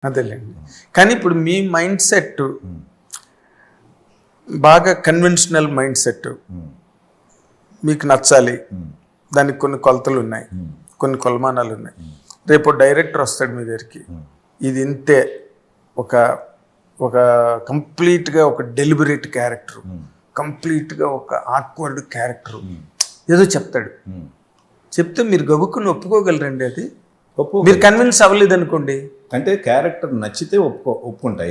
అదేలేండి. కానీ ఇప్పుడు మీ మైండ్ సెట్ బాగా కన్వెన్షనల్ మైండ్ సెట్, మీకు నచ్చాలి, దానికి కొన్ని కొలతలు ఉన్నాయి, కొన్ని కొలమానాలు ఉన్నాయి. రేపు డైరెక్టర్ వస్తాడు మీ దగ్గరికి, ఇది ఇంతే, ఒక ఒక కంప్లీట్గా ఒక డెలిబరేట్ క్యారెక్టర్, కంప్లీట్గా ఒక ఆక్వర్డ్ క్యారెక్టర్ ఏదో చెప్తాడు. చెప్తే మీరు గబుక్కుని ఒప్పుకోగలరండి? అది మీరు కన్విన్స్ అవ్వలేదు అనుకోండి, అంటే క్యారెక్టర్ నచ్చితే ఒప్పుకుంటా.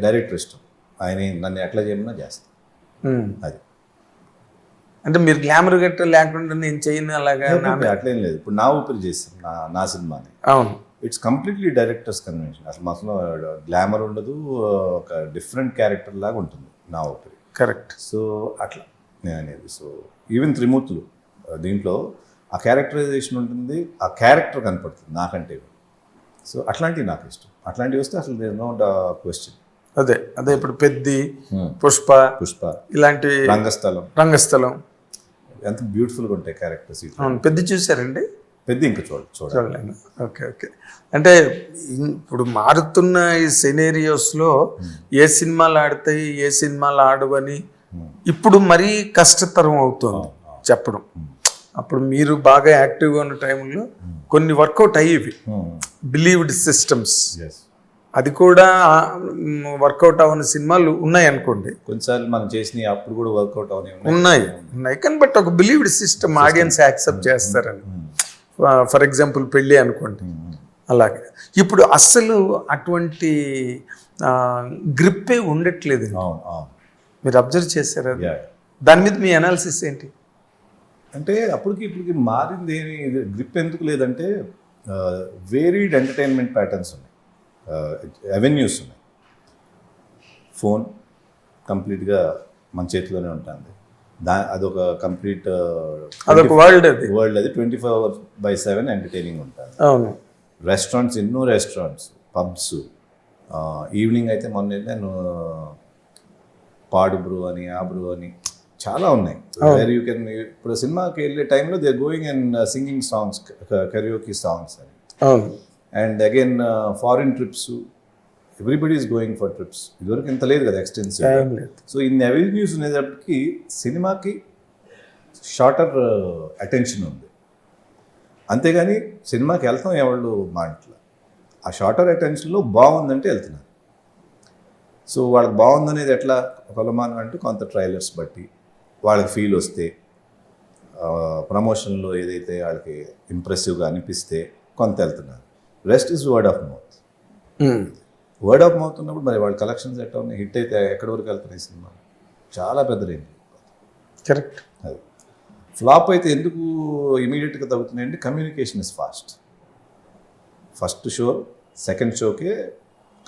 డైరెక్టర్ ఇష్టం, ఆయన నన్ను ఎట్లా చేయమన్నా చేస్తాను. అది అంటే మీరు గ్లామర్ గట్ట లేకుండా నేను చేయను అలాగా అట్లేం లేదు. ఇప్పుడు నా ఊపిరి చేస్తాను నా సినిమాని. అవును, ఇట్స్ కంప్లీట్లీ డైరెక్టర్స్ కన్వెన్షన్. అసలు మాత్రం గ్లామర్ ఉండదు, ఒక డిఫరెంట్ క్యారెక్టర్ లాగా ఉంటుంది నా ఊపిరి. కరెక్ట్. సో అట్లా నేను అనేది. సో ఈవెన్ త్రిమూర్తులు దీంట్లో ఆ క్యారెక్టరైజేషన్ ఉంటుంది, ఆ క్యారెక్టర్ కనపడుతుంది నాకంటే. సో అట్లాంటివి నాకు ఇష్టం. అట్లాంటివి వస్తే అసలు దేర్ నో క్వశ్చన్. అదే అదే ఇప్పుడు పెద్ది, పుష్ప ఇలాంటి, రంగస్థలం ఎంత బ్యూటిఫుల్గా ఉంటాయి క్యారెక్టర్స్. పెద్ది చూసారండి? పెద్ద ఇంకా చూడలేను. Okay okay. అంటే ఇప్పుడు మారుతున్న ఈ సినేరియోస్లో ఏ సినిమాలు ఆడతాయి, ఏ సినిమాలు ఆడవని ఇప్పుడు మరీ కష్టతరం అవుతుంది చెప్పడం. అప్పుడు మీరు బాగా యాక్టివ్గా ఉన్న టైంలో కొన్ని వర్కౌట్ అయ్యేవి, బిలీవ్డ్ సిస్టమ్స్. అది కూడా వర్కౌట్ అవ్వని సినిమాలు ఉన్నాయి అనుకోండి. కొన్నిసార్లు మనం చేసిన అప్పుడు కూడా వర్కౌట్ అవని ఉన్నాయి కానీ బట్ ఒక బిలీవ్డ్ సిస్టమ్, ఆడియన్స్ యాక్సెప్ట్ చేస్తారని. ఫర్ ఎగ్జాంపుల్ పెళ్ళి అనుకోండి, అలాగే. ఇప్పుడు అస్సలు అటువంటి గ్రిప్పే ఉండట్లేదు. మీరు అబ్జర్వ్ చేశారా? దాని మీద మీ అనాలిసిస్ ఏంటి? అంటే అప్పటికి ఇప్పటికి మారింది ఏమి గ్రిప్ ఎందుకు లేదంటే వేరీడ్ ఎంటర్టైన్మెంట్ ప్యాటర్న్స్ ఉన్నాయి, అవెన్యూస్ ఉన్నాయి. ఫోన్ కంప్లీట్గా మన చేతిలోనే ఉంటుంది. అదొక కంప్లీట్ అదొక వరల్డ్ అది 24/7 ఎంటర్టైనింగ్ ఉంటుంది. అవును. రెస్టారెంట్స్, ఎన్నో రెస్టారెంట్స్, పబ్స్. ఈవినింగ్ అయితే మొన్న నేను పాడు బ్రూ అని, ఆ బ్రూ అని చాలా ఉన్నాయి. వేర్ యూ కెన్, ఇప్పుడు సినిమాకి వెళ్ళే టైంలో they going and singing songs, karaoke songs అని. And again foreign trips, everybody is going for trips. ఇదివరకు ఇంత లేదు కదా ఎక్స్టెన్సివ్. సో ఇన్ని అవెన్యూస్ ఉండేటప్పటికి సినిమాకి షార్టర్ అటెన్షన్ ఉంది. అంతేగాని సినిమాకి వెళ్తాం ఎవరు మాటలు, ఆ షార్టర్ అటెన్షన్లో బాగుందంటే వెళ్తున్నారు. సో వాళ్ళకి బాగుందనేది ఎట్లా కొలమానం అంటే కొంత ట్రైలర్స్ బట్టి వాళ్ళకి ఫీల్ వస్తే, ప్రమోషన్లో ఏదైతే వాళ్ళకి ఇంప్రెసివ్గా అనిపిస్తే కొంత వెళ్తున్నారు. Rest is word of mouth. Word of mouth ఉన్నప్పుడు మరి వాళ్ళ కలెక్షన్స్ ఎట్లా ఉన్నాయి, హిట్ అయితే ఎక్కడి వరకు వెళ్తున్నాయి సినిమా, చాలా పెద్ద రేంజ్. కరెక్ట్. అది ఫ్లాప్ అయితే ఎందుకు ఇమీడియట్గా తగ్గుతున్నాయంటే communication is fast. First show second షోకే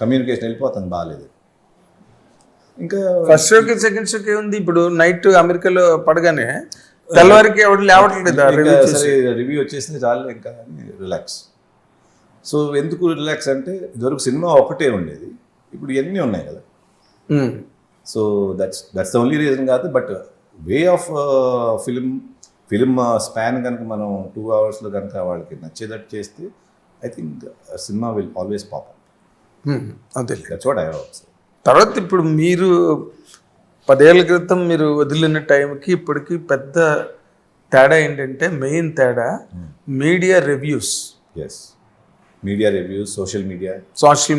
కమ్యూనికేషన్ వెళ్ళిపోతుంది, బాగాలేదు. ఇంకా ఫస్ట్ షోకి సెకండ్ షోకి ఉంది. ఇప్పుడు నైట్ అమెరికాలో పడగానే తెల్లవారికి ఎవరు లేవట్లేదు, రివ్యూ వచ్చేసింది చాలు ఇంకా రిలాక్స్. సో ఎందుకు రిలాక్స్ అంటే ఇదివరకు సినిమా ఒకటే ఉండేది, ఇప్పుడు ఎన్ని ఉన్నాయి కదా. So that's the only reason కాదు. But way of film span కనుక మనం 2 hours కనుక వాళ్ళకి నచ్చేటట్టు చేస్తే I think cinema will always pop up. అదే దట్స్ వాట్ ఐ హోప్. తర్వాత ఇప్పుడు మీరు 10 ఏళ్ల క్రితం మీరు వదిలిన టైంకి ఇప్పటికి పెద్ద తేడా ఏంటంటే, మెయిన్ తేడా media reviews. Yes, media reviews, social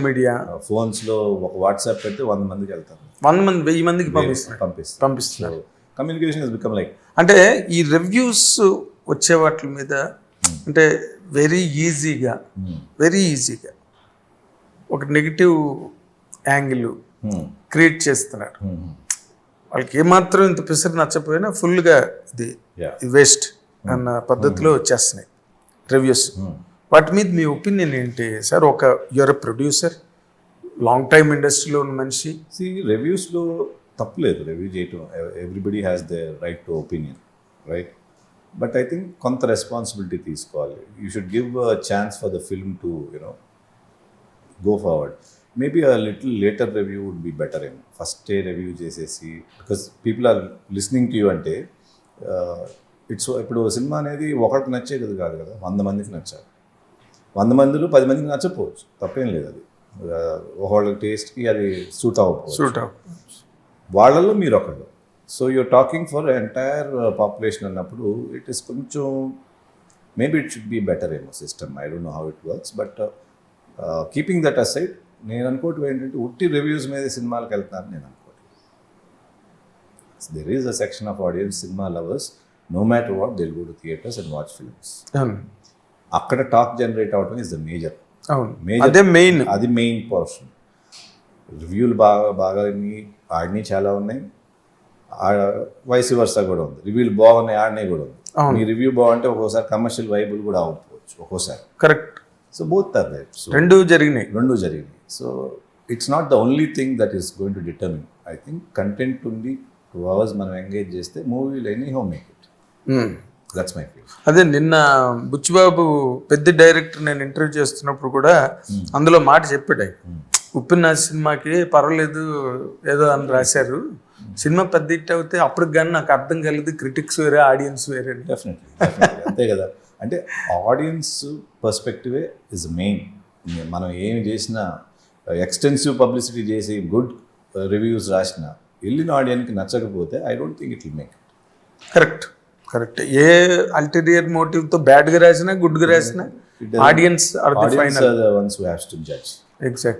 media, ఫోన్స్లో ఒక వాట్సాప్ పెడితే 100 మందికి వెళ్తారు, 100 మంది 1000 మందికి పంపిస్తున్నారు. Communication is become like. అంటే ఈ రివ్యూస్ వచ్చే వాటి మీద అంటే వెరీ ఈజీగా ఒక నెగిటివ్ యాంగిల్ క్రియేట్ చేస్తున్నారు. వాళ్ళకి ఏమాత్రం ఇంత పిసర్ నచ్చపోయినా ఫుల్గా ఇది వేస్ట్ అన్న పద్ధతిలో వచ్చేస్తున్నాయి రివ్యూస్. వాటి మీద మీ ఒపీనియన్ ఏంటి సార్? ఒక యూఆర్ ప్రొడ్యూసర్, లాంగ్ టైమ్ ఇండస్ట్రీలో ఉన్న మనిషి. రివ్యూస్లో తప్పులేదు, రివ్యూ చేయటం. Everybody has the right to opinion, right? But I think కొంత రెస్పాన్సిబిలిటీ తీసుకోవాలి. You should give a chance for the film to go forward. Maybe a little later review would be better ఏమో. ఫస్టే review చేసేసి, because people are listening to you అంటే it's. ఇప్పుడు cinema అనేది ఒకరికి నచ్చేది కాదు కదా, 100 మందికి నచ్చాలి. 100 మందిలో 10 మందికి నచ్చకపోవచ్చు, తప్పేం లేదు అది. వాళ్ళ టేస్ట్కి అది సూట్ అవ్వకపోవచ్చు. Suit out. వాళ్ళల్లో మీరు ఒకళ్ళు. So you're talking for entire population అన్నప్పుడు ఇట్ ఈస్ కొంచెం maybe it should be better ఏమో system. I don't know how it works. But keeping that aside నేను అనుకోవటం ఏంటంటే ఉట్టి రివ్యూస్ మీద సినిమాలకు వెళ్తున్నాను నేను అనుకోవట్లేదు. There is a section of audience, cinema lovers, no matter what they'll go to theatres and watch films. అవును అక్కడ టాక్ జనరేట్ అవడం ఇస్ ద మేజర్. అవును, అదే మెయిన్. అది మెయిన్ పోర్షన్. రివ్యూలు బాగా ఆడిని చాలా ఉన్నాయి, వైస్ వర్సా కూడా ఉంది. రివ్యూలు బాగున్నాయి, ఆడినాయి కూడా ఉంది. మీ రివ్యూ బాగుంటే ఒక్కోసారి కమర్షియల్ వైబుల్ కూడా అవ్వకపోవచ్చు ఒక్కోసారి. Correct. So both are right. So రెండు జరిగినాయి. So it's not the only thing that is going to determine. I think content ఉండి 2 hours మనం ఎంగేజ్ చేస్తే మూవీలు any home make it. That's my feel. అదే నిన్న బుచ్చిబాబు పెద్ద డైరెక్టర్ నేను ఇంటర్వ్యూ చేస్తున్నప్పుడు కూడా అందులో మాట చెప్పాడు. ఉప్పిన సినిమాకి పర్వాలేదు ఏదో అని రాశారు, సినిమా పెద్ద హిట్ అవుతే అప్పటికి కానీ నాకు అర్థం కాలేదు, క్రిటిక్స్ వేరే ఆడియన్స్ వేరే. డెఫినెట్లీ అంతే కదా. అంటే ఆడియన్స్ పర్స్పెక్టివే ఇస్ మెయిన్. మనం ఏమి చేసినా ఎక్స్టెన్సివ్ పబ్లిసిటీ చేసి గుడ్ రివ్యూస్ రాసినా వెళ్ళిన ఆడియన్కి నచ్చకపోతే I don't think it will make it. Correct correct. A ulterior మోటివ్తో బ్యాడ్గా రాసినా గుడ్గా రాసినా audience are the final ones who has to judge. Exactly.